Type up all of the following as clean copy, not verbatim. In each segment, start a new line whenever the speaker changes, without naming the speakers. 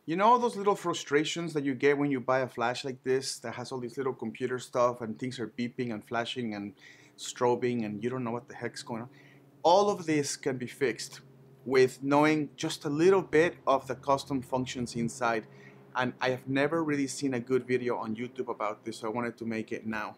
You know those little frustrations that you get when you buy a flash like this that has all these little computer stuff and things are beeping and flashing and strobing and you don't know what the heck's going on? All of this can be fixed with knowing just a little bit of the custom functions inside. And I have never really seen a good video on YouTube about this, so I wanted to make it now.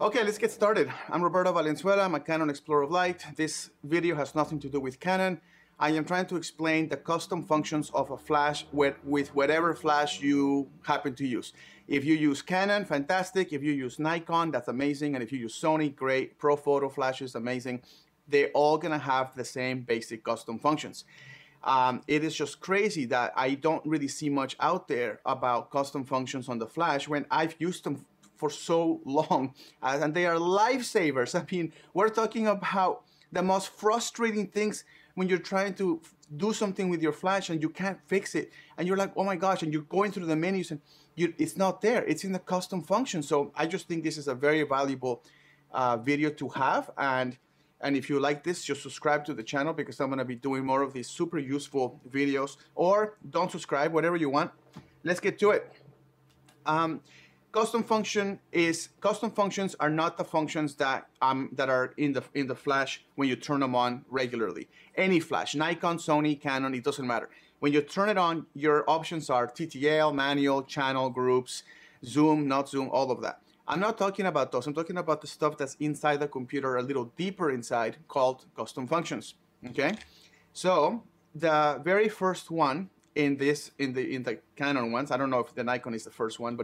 Okay, let's get started. I'm Roberto Valenzuela. I'm a Canon Explorer of Light. This video has nothing to do with Canon. I am trying to explain the custom functions of a flash with whatever flash you happen to use. If you use Canon, fantastic. If you use Nikon, that's amazing. And if you use Sony, great. Pro photo flashes, amazing. They're all gonna have the same basic custom functions. It is just crazy that I don't really see much out there about custom functions on the flash when I've used them for so long, and they are lifesavers. I mean, we're talking about the most frustrating things when you're trying to do something with your flash and you can't fix it, and you're like, oh my gosh, and you're going through the menus and it's not there, it's in the custom function. So I just think this is a very valuable video to have, and if you like this, just subscribe to the channel because I'm gonna be doing more of these super useful videos, or don't subscribe, whatever you want. Let's get to it. Custom functions are not the functions that are in the flash when you turn them on regularly. Any flash, Nikon, Sony, Canon, it doesn't matter. When you turn it on, your options are TTL, manual, channel, groups, zoom, not zoom, all of that. I'm not talking about those. I'm talking about the stuff that's inside the computer, a little deeper inside, called custom functions. Okay, so the very first one in the Canon ones, I don't know if the Nikon is the first one,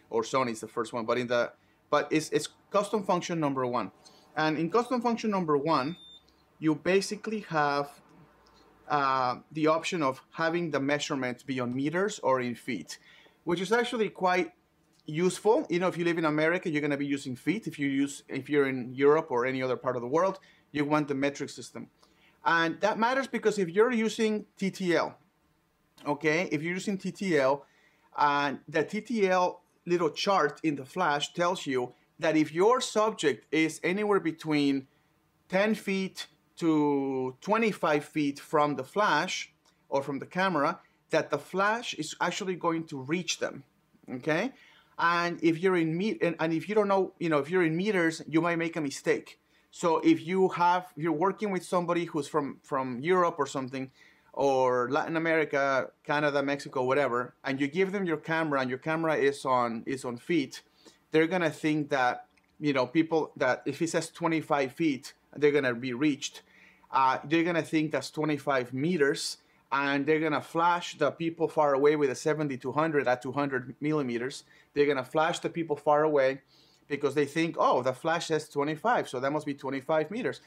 or Sony is the first one, but it's custom function number 1. And in custom function number 1, you basically have the option of having the measurements be on meters or in feet, which is actually quite useful. You know, if you live in America, you're going to be using feet. If you're in Europe or any other part of the world, you want the metric system. And that matters because if you're using TTL, okay, if you're using TTL, and the TTL little chart in the flash tells you that if your subject is anywhere between 10 feet to 25 feet from the flash or from the camera, that the flash is actually going to reach them, okay? And if you're in if you don't know, you know, if you're in meters, you might make a mistake. So if you're working with somebody who's from Europe or something, or Latin America, Canada, Mexico, whatever, and you give them your camera and your camera is on feet, they're gonna think that, you know, people that if it says 25 feet, they're gonna be reached. They're gonna think that's 25 meters, and they're gonna flash the people far away with a 70-200 at 200 millimeters. They're gonna flash the people far away because they think, oh, the flash says 25, so that must be 25 meters.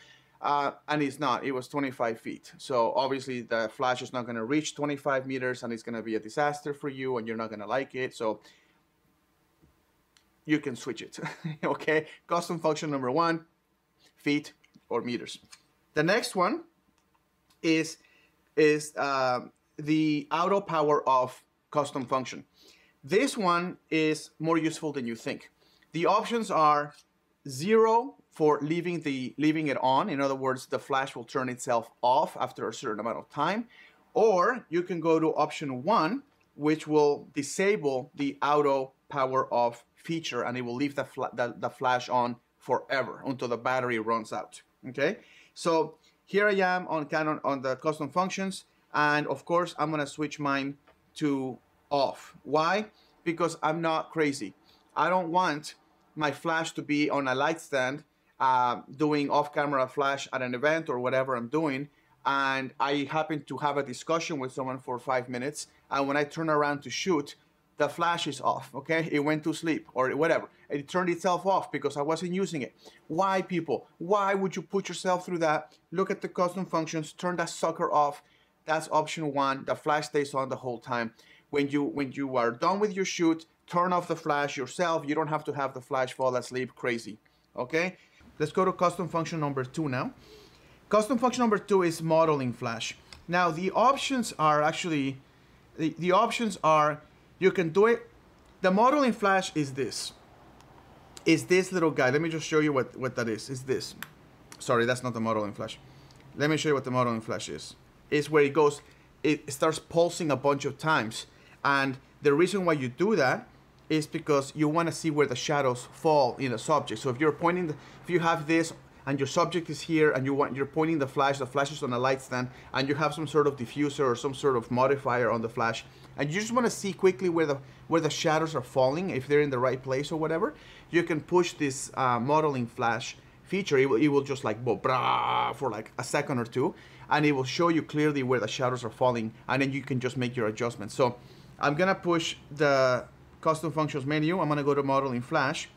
And it's not, it was 25 feet. So obviously the flash is not gonna reach 25 meters and it's gonna be a disaster for you and you're not gonna like it. So you can switch it, okay? Custom function number 1, feet or meters. The next one is the auto power off custom function. This one is more useful than you think. The options are 0 for leaving it on. In other words, the flash will turn itself off after a certain amount of time. Or you can go to option 1, which will disable the auto power off feature, and it will leave the flash on forever until the battery runs out. Okay, so here I am on Canon on the custom functions, and of course I'm gonna switch mine to off. Why? Because I'm not crazy. I don't want my flash to be on a light stand doing off-camera flash at an event or whatever I'm doing, and I happen to have a discussion with someone for 5 minutes, and when I turn around to shoot, the flash is off, okay? It went to sleep or whatever. It turned itself off because I wasn't using it. Why, people? Why would you put yourself through that? Look at the custom functions, turn that sucker off. That's option 1. The flash stays on the whole time. When you are done with your shoot, turn off the flash yourself. You don't have to have the flash fall asleep crazy, okay? Let's go to custom function number 2 now. Custom function number 2 is modeling flash. Now the options are actually, the options are, you can do it the modeling flash is this. Is this little guy. Let me just show you what that is. Is this. Sorry, that's not the modeling flash. Let me show you what the modeling flash is. It's where it goes, it starts pulsing a bunch of times. And the reason why you do that is because you want to see where the shadows fall in a subject. So if you're pointing, if you have this and your subject is here and you're pointing the flash is on a light stand, and you have some sort of diffuser or some sort of modifier on the flash, and you just want to see quickly where the shadows are falling, if they're in the right place or whatever, you can push this modeling flash feature. It will just like go brah for like a second or two, and it will show you clearly where the shadows are falling, and then you can just make your adjustments. So I'm gonna push the custom functions menu. I'm gonna go to modeling flash,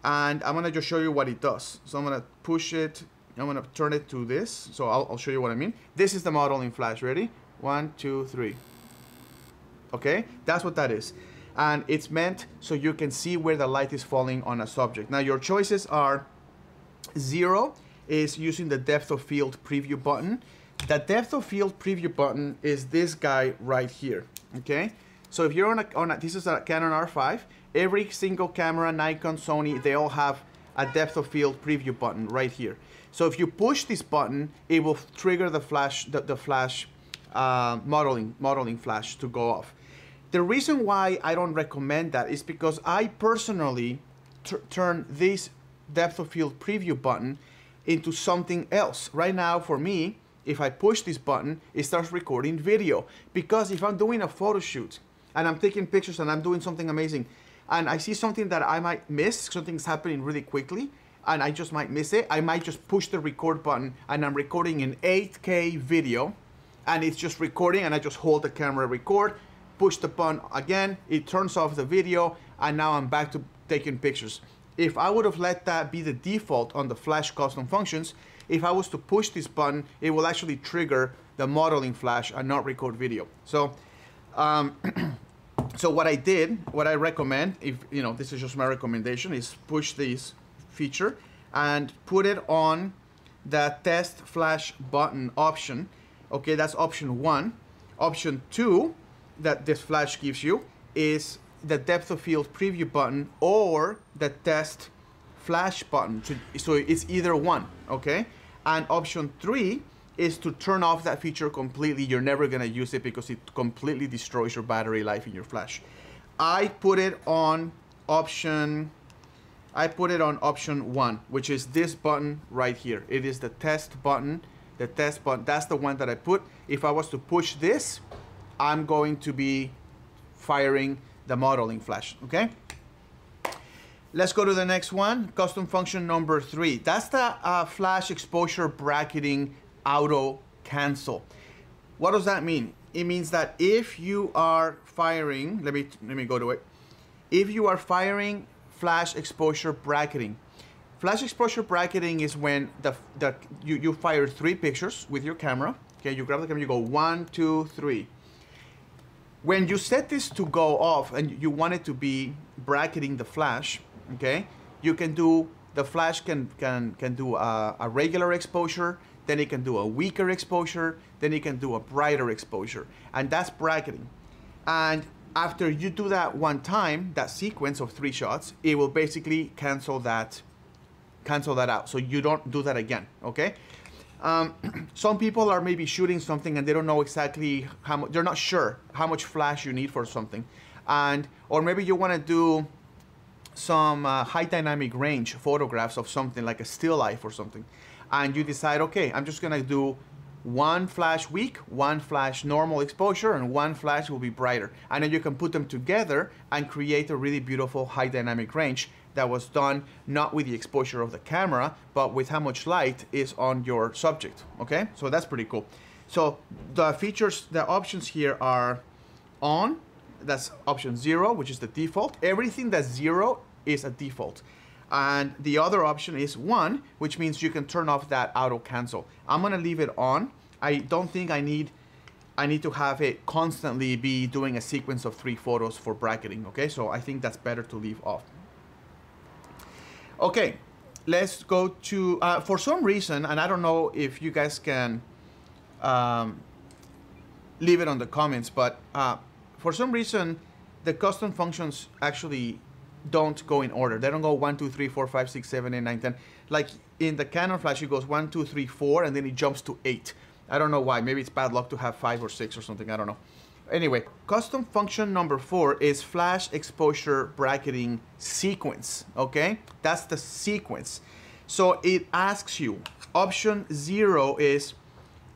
and I'm gonna just show you what it does. So I'm gonna push it, I'm gonna turn it to this, so I'll show you what I mean. This is the modeling flash. Ready? 1, 2, 3. Okay, that's what that is. And it's meant so you can see where the light is falling on a subject. Now your choices are 0 is using the depth of field preview button. The depth of field preview button is this guy right here. Okay, so if you're on a this is a Canon R5. Every single camera, Nikon, Sony, they all have a depth of field preview button right here. So if you push this button, it will trigger the flash, the flash modeling flash to go off. The reason why I don't recommend that is because I personally turn this depth of field preview button into something else. Right now, for me, if I push this button, it starts recording video. Because if I'm doing a photo shoot and I'm taking pictures and I'm doing something amazing, and I see something that I might miss, something's happening really quickly, and I just might miss it, I might just push the record button and I'm recording in 8K video, and it's just recording, and I just hold the camera record, push the button again, it turns off the video, and now I'm back to taking pictures. If I would have let that be the default on the flash custom functions, if I was to push this button, it will actually trigger the modeling flash and not record video. So, so what I recommend, if you know, this is just my recommendation, is push this feature and put it on the test flash button option. Okay, that's option 1. Option 2 that this flash gives you is the depth of field preview button or the test flash button. So it's either one, okay? And option 3 is to turn off that feature completely. You're never gonna use it because it completely destroys your battery life in your flash. I put it on option 1, which is this button right here. It is the test button. The test button, that's the one that I put. If I was to push this, I'm going to be firing the modeling flash, okay? Let's go to the next one, custom function number 3. That's the flash exposure bracketing auto cancel. What does that mean? It means that if you are firing, let me go to it. If you are firing flash exposure bracketing, flash exposure bracketing is when you fire 3 pictures with your camera. Okay, you grab the camera, you go 1, 2, 3. When you set this to go off and you want it to be bracketing the flash, okay, you can do, the flash can do a regular exposure, then it can do a weaker exposure, then it can do a brighter exposure, and that's bracketing. And after you do that one time, that sequence of 3 shots, it will basically cancel that out, so you don't do that again, okay? Some people are maybe shooting something and they don't know exactly how much, they're not sure how much flash you need for something, or maybe you want to do some high dynamic range photographs of something like a still life or something, and you decide, okay, I'm just gonna do 1 flash weak, 1 flash normal exposure, and 1 flash will be brighter, and then you can put them together and create a really beautiful high dynamic range that was done not with the exposure of the camera, but with how much light is on your subject, okay? So that's pretty cool. So the features, the options here are on, that's option 0, which is the default. Everything that's 0 is a default. And the other option is 1, which means you can turn off that auto cancel. I'm gonna leave it on. I don't think I need to have it constantly be doing a sequence of 3 photos for bracketing, okay? So I think that's better to leave off. Okay, let's go to, for some reason, and I don't know if you guys can leave it on the comments, but for some reason, the custom functions actually don't go in order. They don't go 1, 2, 3, 4, 5, 6, 7, 8, 9, 10. Like in the Canon flash, it goes 1, 2, 3, 4, and then it jumps to 8. I don't know why. Maybe it's bad luck to have 5 or 6 or something. I don't know. Anyway, custom function number 4 is flash exposure bracketing sequence. Okay, that's the sequence. So it asks you, option 0 is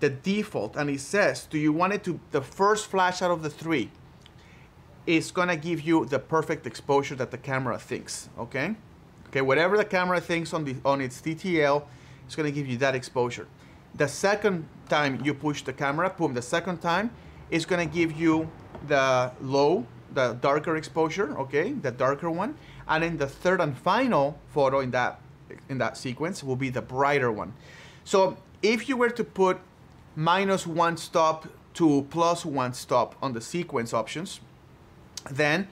the default, and it says, do you want it to, the first flash out of the 3 is gonna give you the perfect exposure that the camera thinks. Okay, whatever the camera thinks on its TTL, it's gonna give you that exposure. The second time you push the camera, boom, the second time is gonna give you the low, the darker exposure, okay, the darker one. And then the third and final photo in that sequence will be the brighter one. So if you were to put -1 stop to +1 stop on the sequence options, then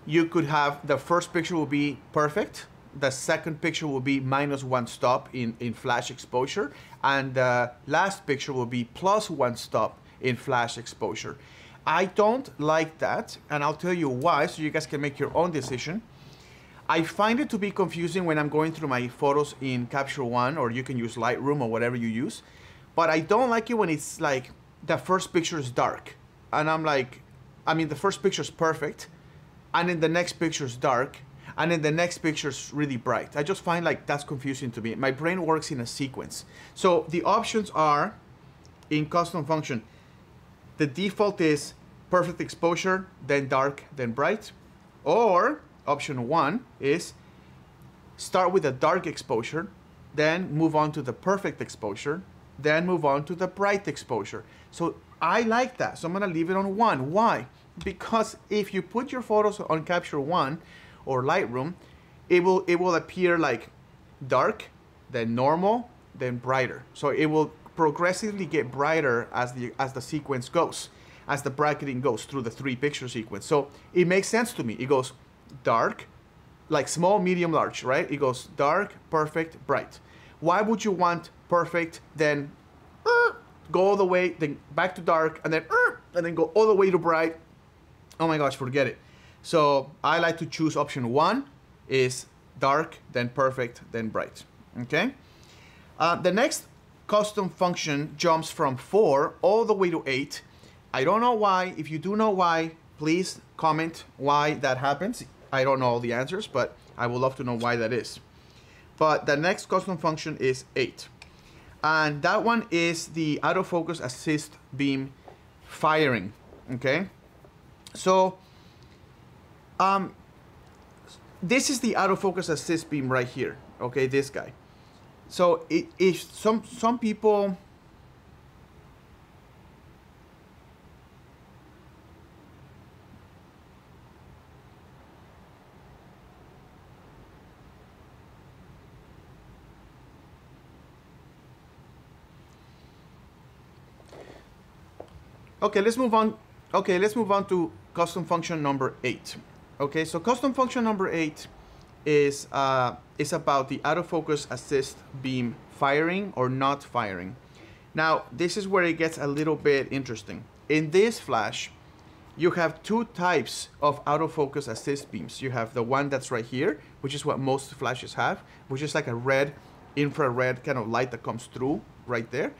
you could have the first picture will be perfect, the second picture will be -1 stop in flash exposure, and the last picture will be +1 stop in flash exposure. I don't like that, and I'll tell you why, so you guys can make your own decision. I find it to be confusing when I'm going through my photos in Capture One, or you can use Lightroom or whatever you use, but I don't like it when it's like the first picture is dark, and I'm like, I mean, the first picture is perfect, and then the next picture is dark, and then the next picture is really bright. I just find like that's confusing to me. My brain works in a sequence. So the options are, in custom function, the default is perfect exposure, then dark, then bright. Or option 1 is start with a dark exposure, then move on to the perfect exposure, then move on to the bright exposure. So I like that, so I'm gonna leave it on 1. Why? Because if you put your photos on Capture One or Lightroom, it will appear like dark, then normal, then brighter. So it will progressively get brighter as the sequence goes, as the bracketing goes through the 3 picture sequence. So it makes sense to me. It goes dark, like small, medium, large, right? It goes dark, perfect, bright. Why would you want perfect, then go all the way, then back to dark, and then go all the way to bright? Oh my gosh, forget it. So I like to choose option 1 is dark, then perfect, then bright. Okay. The next custom function jumps from 4 all the way to 8. I don't know why. If you do know why, please comment why that happens. I don't know all the answers, but I would love to know why that is. But the next custom function is 8. And that one is the autofocus assist beam firing. Okay. So this is the autofocus assist beam right here. Okay, this guy. So if some people okay, let's move on. Okay, let's move on to custom function number 8. Okay, so custom function number 8 is about the autofocus assist beam firing or not firing. Now, this is where it gets a little bit interesting. In this flash, you have 2 types of autofocus assist beams. You have the one that's right here, which is what most flashes have, which is like a red, infrared kind of light that comes through right there.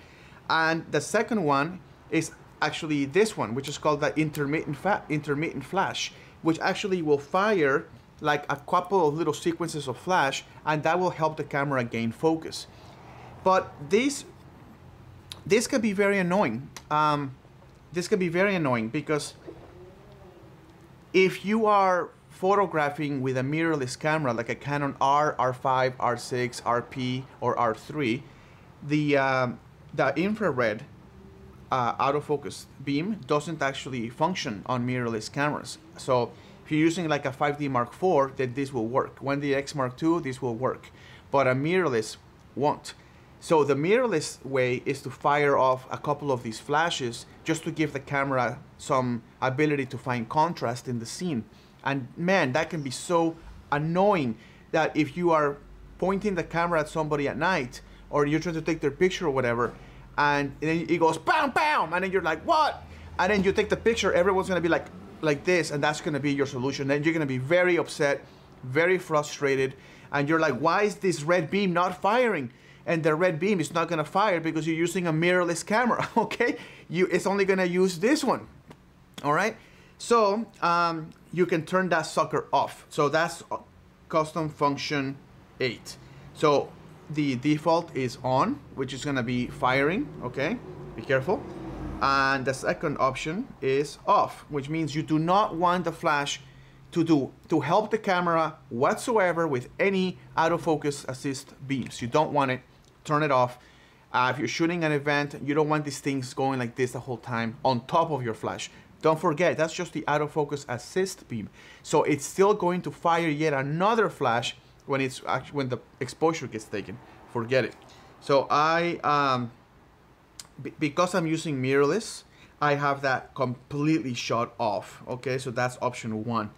And the second one is actually this one, which is called the intermittent flash, which actually will fire like a couple of little sequences of flash, and that will help the camera gain focus. But this can be very annoying. This can be very annoying because if you are photographing with a mirrorless camera like a Canon R, R5, R6, RP, or R3, the infrared autofocus beam doesn't actually function on mirrorless cameras. So if you're using like a 5D Mark IV, then this will work. 1DX Mark II, this will work, but a mirrorless won't. So the mirrorless way is to fire off a couple of these flashes just to give the camera some ability to find contrast in the scene. And man, that can be so annoying that if you are pointing the camera at somebody at night, or you're trying to take their picture or whatever, and then it goes bam, bam, and then you're like, what? And then you take the picture, everyone's gonna be like, like this, and that's gonna be your solution. Then you're gonna be very upset, very frustrated, and you're like, why is this red beam not firing? And the red beam is not gonna fire because you're using a mirrorless camera, okay? It's only gonna use this one, all right? So you can turn that sucker off. So that's custom function 8. So the default is on, which is gonna be firing, okay? Be careful. And the second option is off, which means you do not want the flash to help the camera whatsoever with any autofocus assist beams. You don't want it. Turn it off. If you're shooting an event, you don't want these things going like this the whole time on top of your flash. Don't forget, that's just the autofocus assist beam. So it's still going to fire yet another flash when when the exposure gets taken. Forget it. So because I'm using mirrorless, I have that completely shut off. Okay, so that's option 1.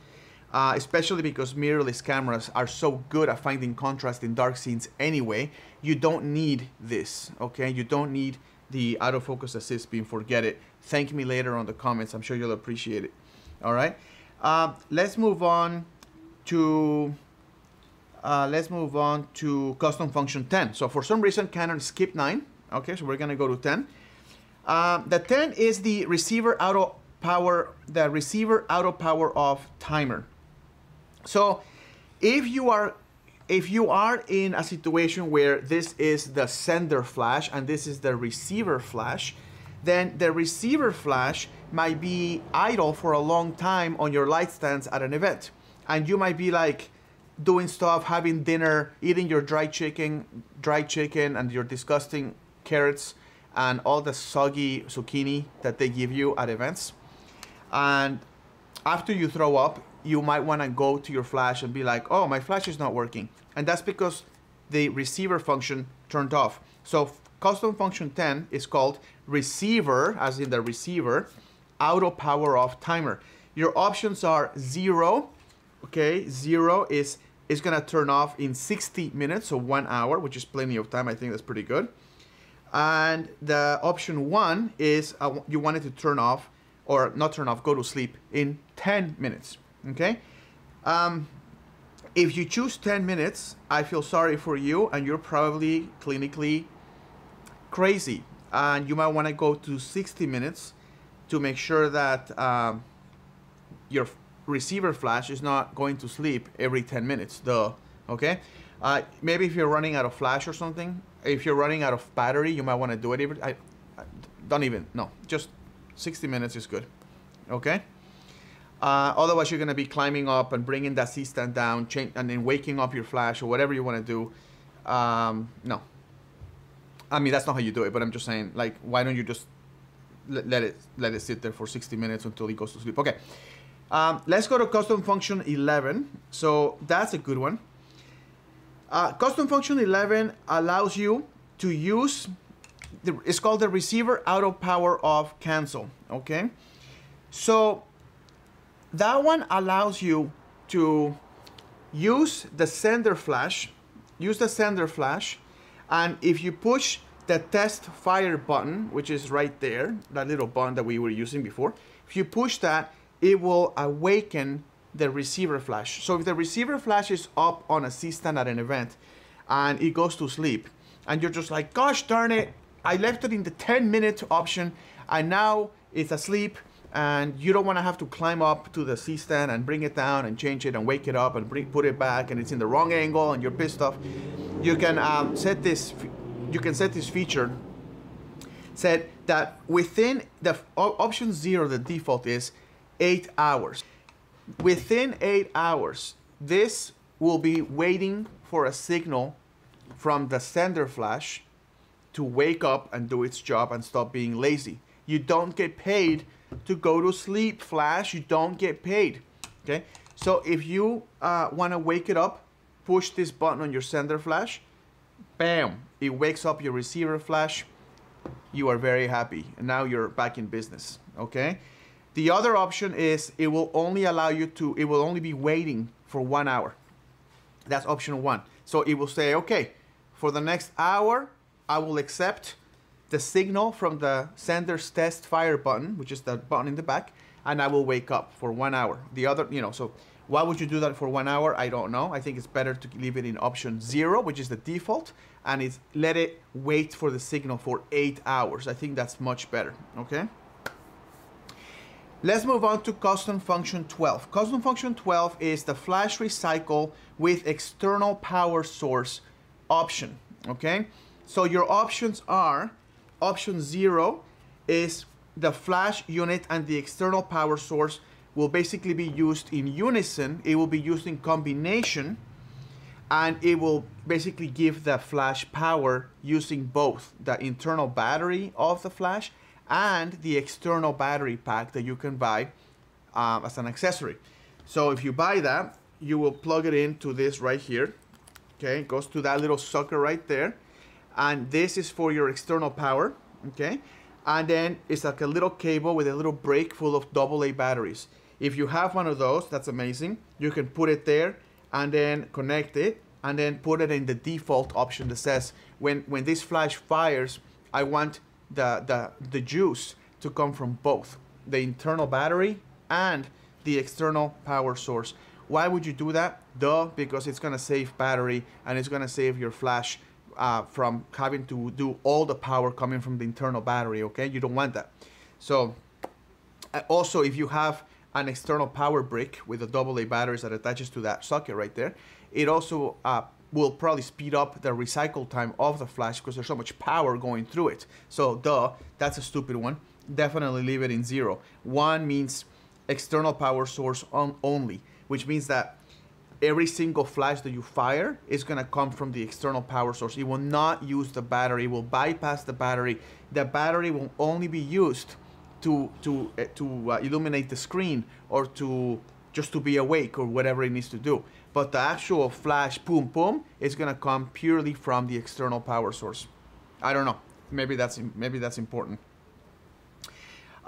Especially because mirrorless cameras are so good at finding contrast in dark scenes anyway. You don't need this, okay? You don't need the autofocus assist beam. Forget it. Thank me later on the comments. I'm sure you'll appreciate it. All right. Let's move on to custom function 10. So for some reason, Canon skipped 9. Okay, so we're gonna go to 10. The 10 is the receiver auto power off timer. So if you are in a situation where this is the sender flash and this is the receiver flash, then the receiver flash might be idle for a long time on your light stands at an event. And you might be like doing stuff, having dinner, eating your dried chicken and your disgusting carrots and all the soggy zucchini that they give you at events. And after you throw up, you might want to go to your flash and be like, oh, my flash is not working. And that's because the receiver function turned off. So custom function 10 is called receiver, as in the receiver, auto power off timer. Your options are 0. Okay, 0 is going to turn off in 60 minutes, so 1 hour, which is plenty of time. I think that's pretty good. And the option 1 is you want it to turn off, or not turn off, go to sleep in 10 minutes. Okay, if you choose 10 minutes, I feel sorry for you, and you're probably clinically crazy, and you might want to go to 60 minutes to make sure that your receiver flash is not going to sleep every 10 minutes. Duh. Okay, maybe if you're running out of flash or something, if you're running out of battery, you might want to do it. Just 60 minutes is good. Okay. Otherwise, you're going to be climbing up and bringing that C-stand down, and then waking up your flash or whatever you want to do. No. I mean, that's not how you do it, but I'm just saying, like, why don't you just let it sit there for 60 minutes until it goes to sleep? Okay. Let's go to custom function 11. So that's a good one. Custom function 11 allows you to use, it's called the receiver auto power off cancel. Okay. So that one allows you to use the sender flash, and if you push the test fire button, which is right there, that little button that we were using before, if you push that, it will awaken the receiver flash. So if the receiver flash is up on a C-stand at an event and it goes to sleep, and you're just like, gosh darn it, I left it in the 10-minute option and now it's asleep, and you don't want to have to climb up to the C-stand and bring it down and change it and wake it up and put it back, and it's in the wrong angle and you're pissed off. You can set this feature, said that within the option 0, the default is 8 hours. Within 8 hours, this will be waiting for a signal from the sender flash to wake up and do its job and stop being lazy. You don't get paid to go to sleep, flash. You don't get paid. Okay, so if you want to wake it up, push this button on your sender flash, bam, it wakes up your receiver flash. You are very happy, and now you're back in business. Okay, the other option is it will only allow you to, it will only be waiting for 1 hour. That's option 1. So it will say, okay, for the next hour, I will accept the signal from the sender's test fire button, which is the button in the back, and I will wake up for 1 hour. The other, you know, so why would you do that for 1 hour? I don't know. I think it's better to leave it in option 0, which is the default, and it's let it wait for the signal for 8 hours. I think that's much better, okay? Let's move on to custom function 12. Custom function 12 is the flash recycle with external power source option, okay? So your options are, option 0 is the flash unit and the external power source will basically be used in unison. It will be used in combination, and it will basically give the flash power using both the internal battery of the flash and the external battery pack that you can buy as an accessory. So if you buy that, you will plug it into this right here. Okay, it goes to that little sucker right there, and this is for your external power. Okay, and then it's like a little cable with a little break full of AA batteries. If you have one of those, that's amazing. You can put it there and then connect it and then put it in the default option that says when this flash fires, I want the juice to come from both the internal battery and the external power source. Why would you do that? Duh, because it's gonna save battery and it's gonna save your flash from having to do all the power coming from the internal battery, okay? You don't want that. So also, if you have an external power brick with the AA batteries that attaches to that socket right there, it also will probably speed up the recycle time of the flash because there's so much power going through it. So duh, that's a stupid one. Definitely leave it in 0. 1 means external power source only, which means that every single flash that you fire is gonna come from the external power source. It will not use the battery, it will bypass the battery. The battery will only be used to illuminate the screen or just to be awake or whatever it needs to do. But the actual flash boom boom is gonna come purely from the external power source. I don't know, maybe that's important.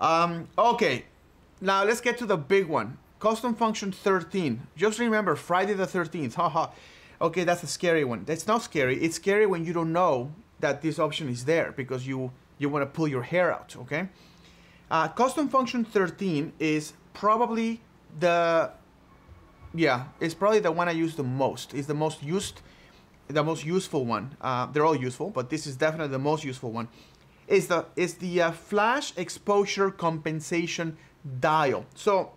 Okay, now let's get to the big one. Custom function 13. Just remember Friday the 13th. Haha. Okay, that's a scary one. That's not scary. It's scary when you don't know that this option is there because you want to pull your hair out. Okay. Custom function 13 is probably it's probably the one I use the most. It's the most useful one. They're all useful, but this is definitely the most useful one. Is the flash exposure compensation dial. So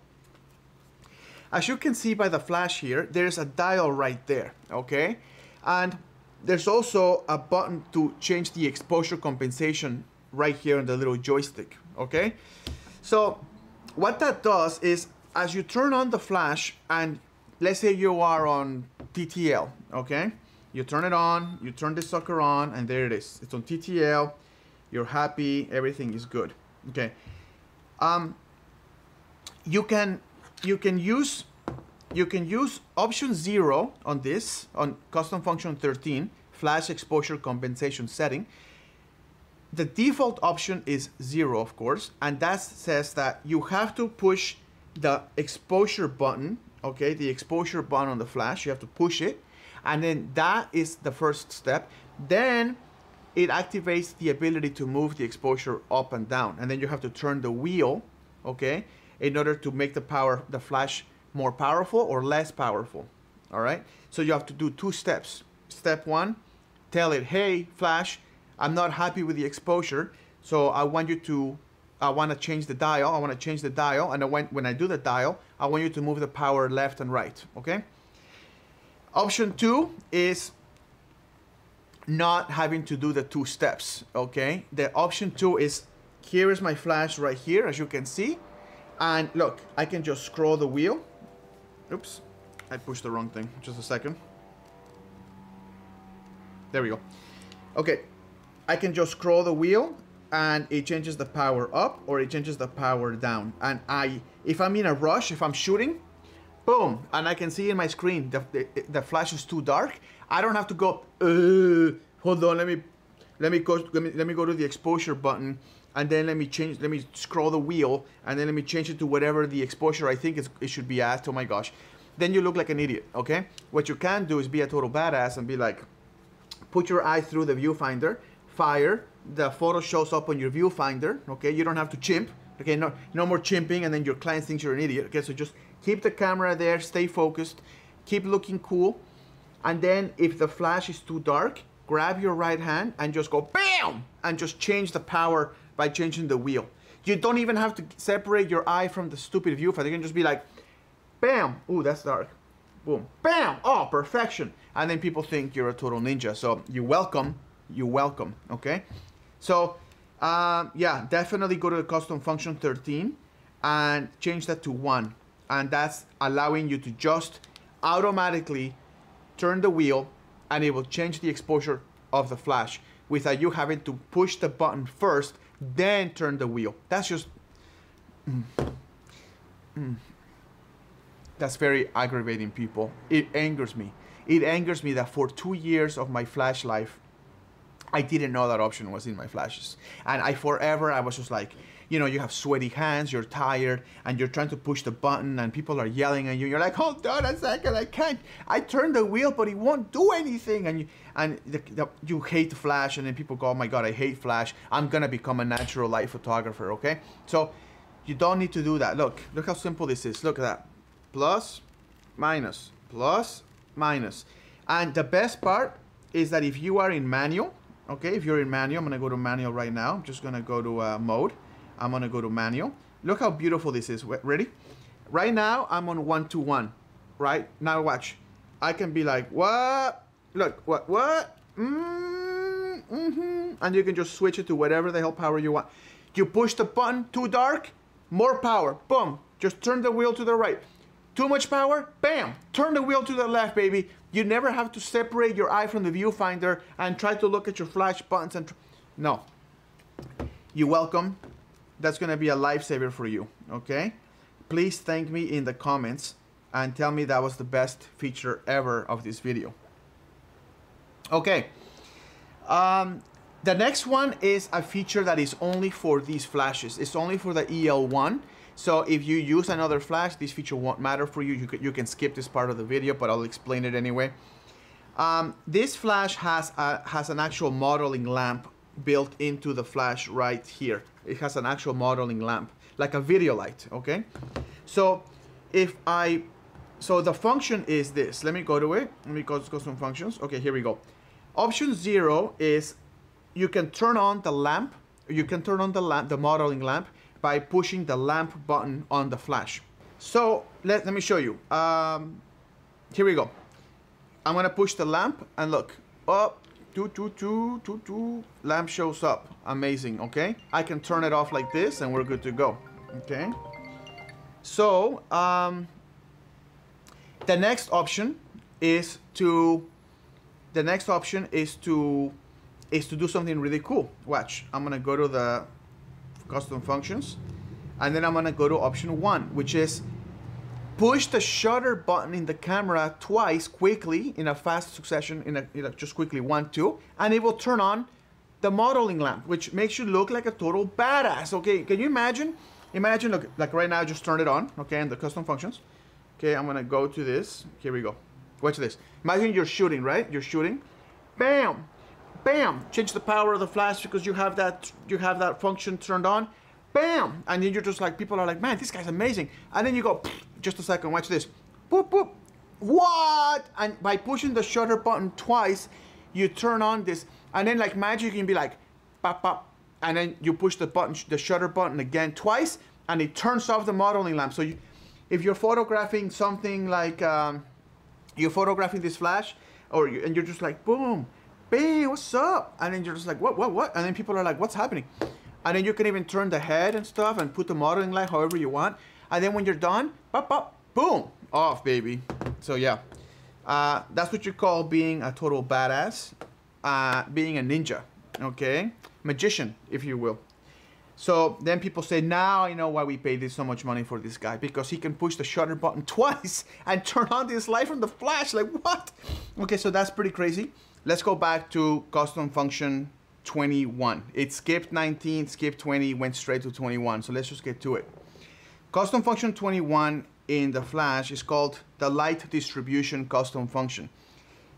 as you can see by the flash here, there's a dial right there, okay? And there's also a button to change the exposure compensation right here on the little joystick, okay? So what that does is as you turn on the flash, and let's say you are on TTL, okay? You turn it on, you turn this sucker on, and there it is. It's on TTL, you're happy, everything is good, okay? You can use option 0 on this, on custom function 13, flash exposure compensation setting. The default option is 0, of course, and that says that you have to push the exposure button, okay, the exposure button on the flash, you have to push it, and then that is the first step. Then it activates the ability to move the exposure up and down, and then you have to turn the wheel, okay, in order to make the flash more powerful or less powerful, all right? So you have to do 2 steps. Step 1, tell it, hey, flash, I'm not happy with the exposure, so I want to change the dial. I want to change the dial, and when I do the dial, I want you to move the power left and right, okay? Option 2 is not having to do the 2 steps, okay? The option 2 is, here is my flash right here, as you can see. And look, I can just scroll the wheel. Oops, I pushed the wrong thing. Just a second. There we go. Okay, I can just scroll the wheel and it changes the power up or it changes the power down. And if I'm in a rush, if I'm shooting, boom, and I can see in my screen the flash is too dark. I don't have to go, hold on, let me go to the exposure button. And then let me scroll the wheel, and then let me change it to whatever the exposure I think it should be at. Oh my gosh. Then you look like an idiot, okay? What you can do is be a total badass and be like, put your eye through the viewfinder, fire, the photo shows up on your viewfinder, okay? You don't have to chimp, Okay, no more chimping and then your client thinks you're an idiot. Okay, so just keep the camera there, stay focused, keep looking cool. And then if the flash is too dark, grab your right hand and just go BAM! And just change the power by changing the wheel. You don't even have to separate your eye from the stupid viewfinder. You can just be like, BAM! Ooh, that's dark. Boom. BAM! Oh, perfection. And then people think you're a total ninja. So you're welcome, okay? So, yeah, definitely go to the custom function 13 and change that to 1. And that's allowing you to just automatically turn the wheel and it will change the exposure of the flash without you having to push the button first, then turn the wheel. That's just... That's very aggravating, people. It angers me. It angers me that for 2 years of my flash life, I didn't know that option was in my flashes. And I was just like, you know, you have sweaty hands, you're tired, and you're trying to push the button, and people are yelling at you. You're like, hold on a second, I can't. I turned the wheel, but it won't do anything. And you hate flash, and then people go, oh my God, I hate flash. I'm gonna become a natural light photographer, okay? So you don't need to do that. Look how simple this is. Look at that. Plus, minus, plus, minus. And the best part is that if you are in manual, okay, if you're in manual, I'm gonna go to manual right now. I'm just gonna go to mode. I'm gonna go to manual. Look how beautiful this is. Ready? Right now, I'm on 1:1, right? Now watch. I can be like, what? Look, what? And you can just switch it to whatever the hell power you want. You push the button, too dark, more power, boom. Just turn the wheel to the right. Too much power, bam, turn the wheel to the left, baby. You never have to separate your eye from the viewfinder and try to look at your flash buttons and... No. You're welcome. That's gonna be a lifesaver for you, okay? Please thank me in the comments and tell me that was the best feature ever of this video. Okay. The next one is a feature that is only for these flashes. It's only for the EL-1. So if you use another flash, this feature won't matter for you. You can skip this part of the video, but I'll explain it anyway. This flash has an actual modeling lamp built into the flash right here. It has an actual modeling lamp, like a video light, okay? So so the function is this. Let me go to it. Let me go to custom functions. Okay, here we go. Option 0 is you can turn on the lamp. You can turn on the modeling lamp by pushing the lamp button on the flash. So let me show you. Here we go. I'm gonna push the lamp and look. Up, lamp shows up. Amazing, okay? I can turn it off like this and we're good to go, okay? So, the next option is to do something really cool. Watch, I'm gonna go to the custom functions and then I'm gonna go to option 1, which is push the shutter button in the camera twice quickly in a fast succession, just quickly 1, 2, and it will turn on the modeling lamp, which makes you look like a total badass. Okay, can you imagine? Imagine, look, like right now I just turned it on, okay, in the custom functions. Okay, I'm gonna go to this. Here we go. Watch this. Imagine you're shooting, right? You're shooting. Bam! Bam! Change the power of the flash because you have that function turned on. Bam! And then you're just like, people are like, man, this guy's amazing. And then you go, just a second, watch this. Boop, boop. What? And by pushing the shutter button twice, you turn on this. And then like magic, you can be like, pop, pop. And then you push the shutter button again twice, and it turns off the modeling lamp. So if you're photographing something like, you're photographing this flash, and you're just like, boom, bam, what's up? And then you're just like, what? And then people are like, what's happening? And then you can even turn the head and stuff and put the modeling light however you want. And then when you're done, pop, pop, boom, off, baby. So yeah, that's what you call being a total badass, being a ninja, okay? Magician, if you will. So then people say, now I know why we paid this so much money for this guy, because he can push the shutter button twice and turn on this light from the flash. Like, what? Okay, so that's pretty crazy. Let's go back to custom function 21. It skipped 19, skipped 20, went straight to 21. So let's just get to it. Custom function 21 in the flash is called the light distribution custom function.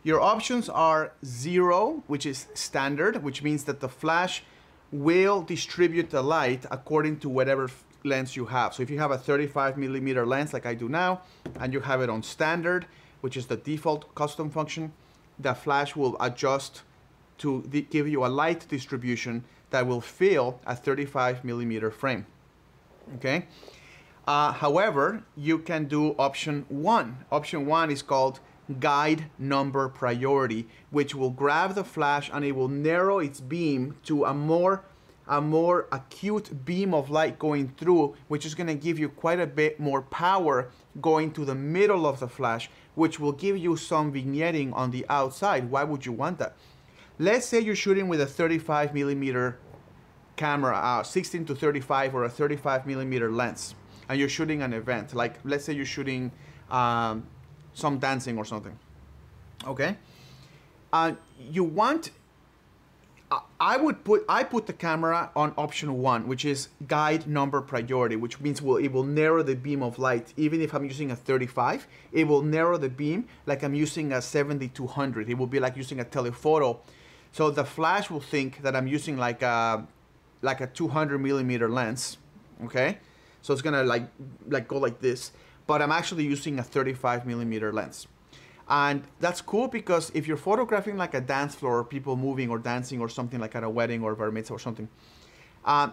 Your options are 0, which is standard, which means that the flash will distribute the light according to whatever lens you have. So if you have a 35mm lens like I do now, and you have it on standard, which is the default custom function, the flash will adjust to give you a light distribution that will fill a 35mm frame, okay? However, you can do option 1. Option 1 is called guide number priority, which will grab the flash and it will narrow its beam to a more acute beam of light going through, which is going to give you quite a bit more power going to the middle of the flash, which will give you some vignetting on the outside. Why would you want that? Let's say you're shooting with a 35mm camera, 16 to 35 or a 35mm lens, and you're shooting an event. Like, let's say you're shooting some dancing or something, okay? You want, I put the camera on option 1, which is guide number priority, which means it will narrow the beam of light. Even if I'm using a 35, it will narrow the beam like I'm using a 70-200. It will be like using a telephoto. So the flash will think that I'm using like a 200mm lens, okay? So it's gonna like go like this, but I'm actually using a 35mm lens. And that's cool because if you're photographing like a dance floor, people moving or dancing or something like at a wedding or bar mitzvah or something,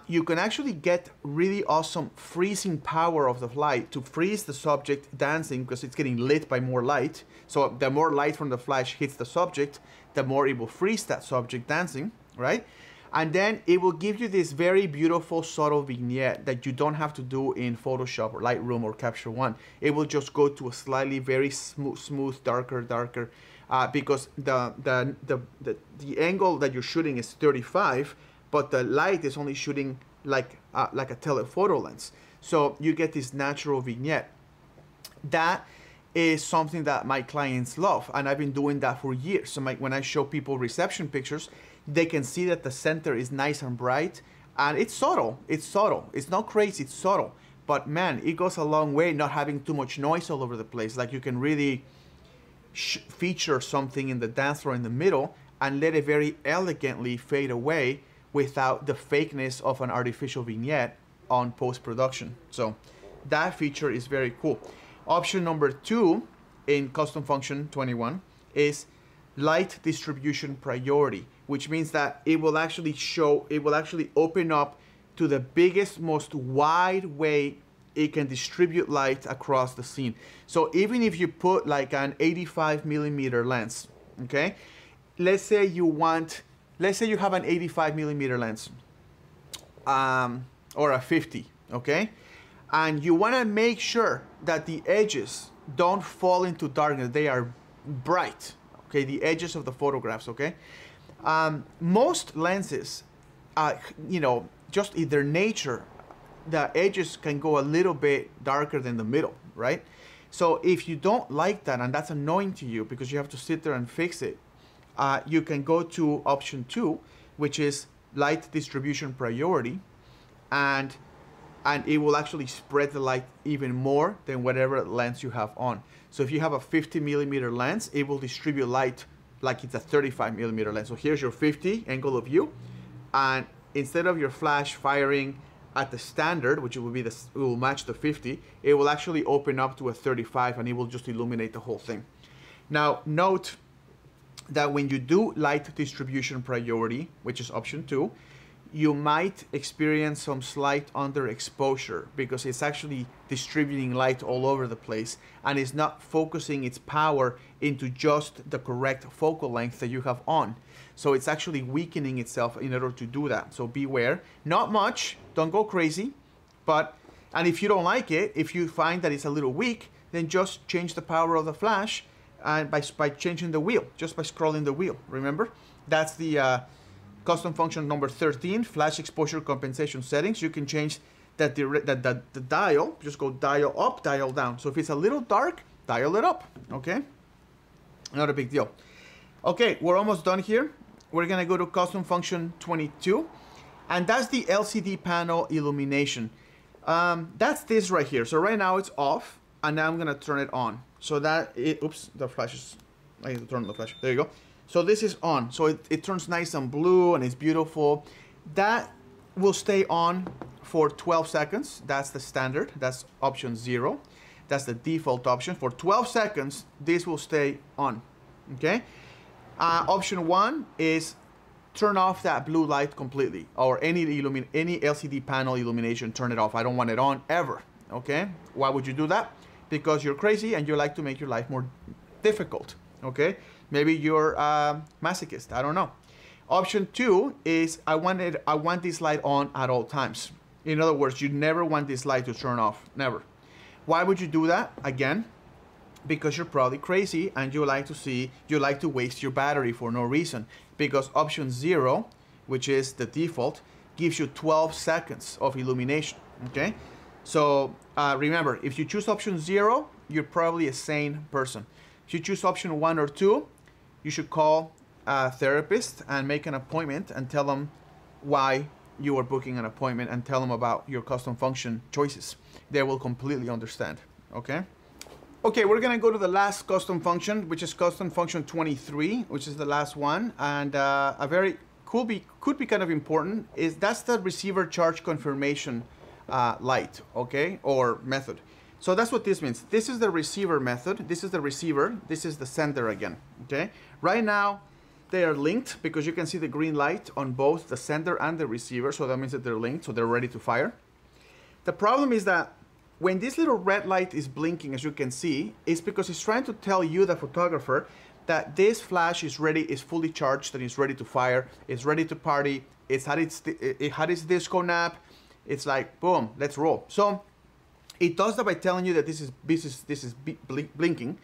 you can actually get really awesome freezing power of the light to freeze the subject dancing because it's getting lit by more light. So the more light from the flash hits the subject, the more it will freeze that subject dancing, right? And then it will give you this very beautiful subtle vignette that you don't have to do in Photoshop or Lightroom or Capture One. It will just go to a slightly very smooth, darker, because the angle that you're shooting is 35, but the light is only shooting like a telephoto lens. So you get this natural vignette. That is something that my clients love, and I've been doing that for years. So when I show people reception pictures, they can see that the center is nice and bright, and it's subtle. It's subtle. It's not crazy, it's subtle. But man, it goes a long way not having too much noise all over the place. Like you can really feature something in the dance floor in the middle and let it very elegantly fade away without the fakeness of an artificial vignette on post-production. So that feature is very cool. Option number 2 in custom function 21 is light distribution priority, which means that it will actually open up to the biggest, most wide way it can distribute light across the scene. So even if you put like an 85mm lens, okay? Let's say you have an 85mm lens, or a 50, okay? And you wanna make sure that the edges don't fall into darkness, they are bright, okay? The edges of the photographs, okay? Most lenses, just in their nature, the edges can go a little bit darker than the middle, right? So if you don't like that and that's annoying to you because you have to sit there and fix it, you can go to option 2, which is light distribution priority, and it will actually spread the light even more than whatever lens you have on. So if you have a 50mm lens, it will distribute light like it's a 35mm lens. So here's your 50 angle of view, and instead of your flash firing at the standard, which it will match the 50, it will actually open up to a 35 and it will just illuminate the whole thing. Now note that when you do light distribution priority, which is option 2, you might experience some slight underexposure because it's actually distributing light all over the place and it's not focusing its power into just the correct focal length that you have on. So it's actually weakening itself in order to do that. So beware. Not much, don't go crazy, and if you don't like it, if you find that it's a little weak, then just change the power of the flash and by changing the wheel, just by scrolling the wheel. Remember, that's the custom function number 13, flash exposure compensation settings. You can change the dial, just go dial up, dial down. So if it's a little dark, dial it up, okay? Not a big deal. Okay, we're almost done here. We're gonna go to custom function 22, and that's the LCD panel illumination. That's this right here. So right now it's off, and now I'm gonna turn it on. So oops, the flash is, I need to turn on the flash. There you go. So this is on. So it turns nice and blue and it's beautiful. That will stay on for 12 seconds. That's the standard. That's option 0. That's the default option. For 12 seconds, this will stay on, okay? Option 1 is turn off that blue light completely, or any LCD panel illumination, turn it off. I don't want it on ever, okay? Why would you do that? Because you're crazy and you like to make your life more difficult, okay? Maybe you're a masochist, I don't know. Option 2 is I want this light on at all times. In other words, you never want this light to turn off, never. Why would you do that? Again, because you're probably crazy and you like to waste your battery for no reason. Because option 0, which is the default, gives you 12 seconds of illumination, okay? So remember, if you choose option 0, you're probably a sane person. If you choose option 1 or 2, you should call a therapist and make an appointment and tell them why you are booking an appointment and tell them about your custom function choices. They will completely understand, okay? Okay, we're gonna go to the last custom function, which is custom function 23, which is the last one, and a very could be kind of important that's the receiver charge confirmation light, okay, or method. So that's what this means. This is the receiver method. This is the receiver. This is the sender again, okay? Right now, they are linked because you can see the green light on both the sender and the receiver, so that means that they're linked, so they're ready to fire. The problem is that when this little red light is blinking, as you can see, it's because it's trying to tell you, the photographer, that this flash is ready, is fully charged, and is ready to fire, it's ready to party, it had its disco nap, it's like, boom, let's roll. So it does that by telling you that this is blinking,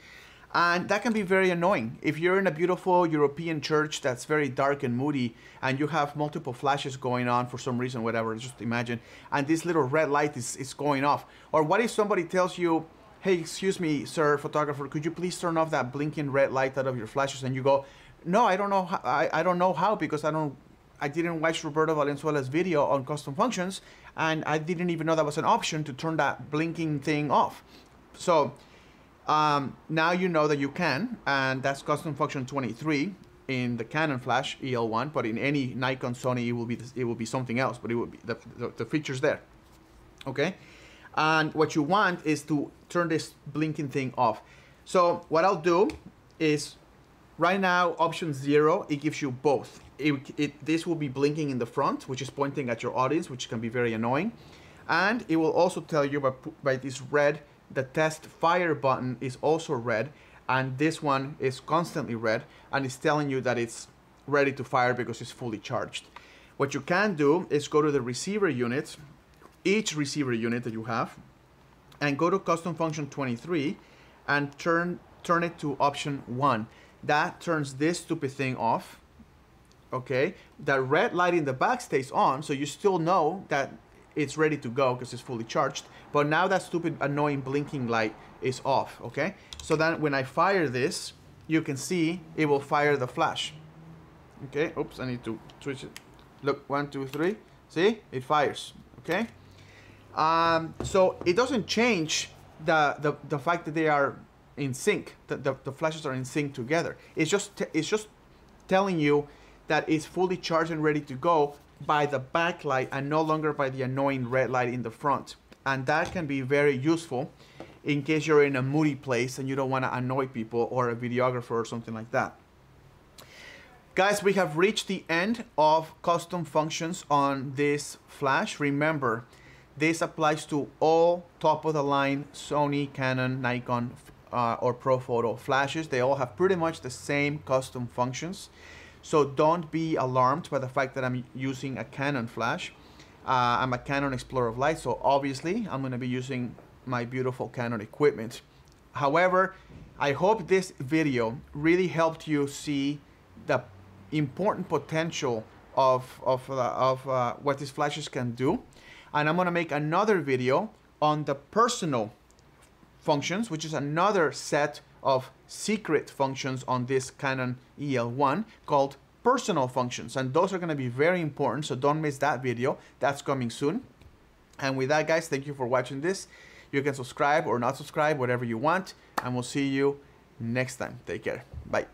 and that can be very annoying. If you're in a beautiful European church that's very dark and moody, and you have multiple flashes going on for some reason, whatever, just imagine, and this little red light is going off. Or what if somebody tells you, hey, excuse me, sir, photographer, could you please turn off that blinking red light out of your flashes? And you go, no, I don't know how, I don't know how, because I didn't watch Roberto Valenzuela's video on custom functions, and I didn't even know that was an option to turn that blinking thing off. So now you know that you can, and that's custom function 23 in the Canon flash EL-1, but in any Nikon, Sony, it will be something else, but it will be the features there, okay? And what you want is to turn this blinking thing off. So what I'll do is, right now, option 0, it gives you both. This will be blinking in the front, which is pointing at your audience, which can be very annoying. And it will also tell you by this red, the test fire button is also red, and this one is constantly red, and it's telling you that it's ready to fire because it's fully charged. What you can do is go to the receiver unit, each receiver unit that you have, and go to custom function 23 and turn it to option 1. That turns this stupid thing off, okay? That red light in the back stays on, so you still know that it's ready to go because it's fully charged, but now that stupid annoying blinking light is off, okay? So then when I fire this, you can see it will fire the flash, okay? Oops, I need to switch it. Look, 1, 2, 3, see? It fires, okay? So it doesn't change the fact that they are in sync, the flashes are in sync together. It's just telling you that it's fully charged and ready to go by the backlight and no longer by the annoying red light in the front. And that can be very useful in case you're in a moody place and you don't want to annoy people, or a videographer or something like that. Guys, we have reached the end of custom functions on this flash. Remember, this applies to all top-of-the-line Sony, Canon, Nikon, or Profoto flashes. They all have pretty much the same custom functions. So don't be alarmed by the fact that I'm using a Canon flash. I'm a Canon Explorer of Light, so obviously I'm going to be using my beautiful Canon equipment. However, I hope this video really helped you see the important potential of what these flashes can do. And I'm going to make another video on the personal functions, which is another set of secret functions on this Canon EL-1 called personal functions, and those are going to be very important, so don't miss that video. That's coming soon. And with that, guys, thank you for watching this. You can subscribe or not subscribe, whatever you want, and we'll see you next time. Take care. Bye.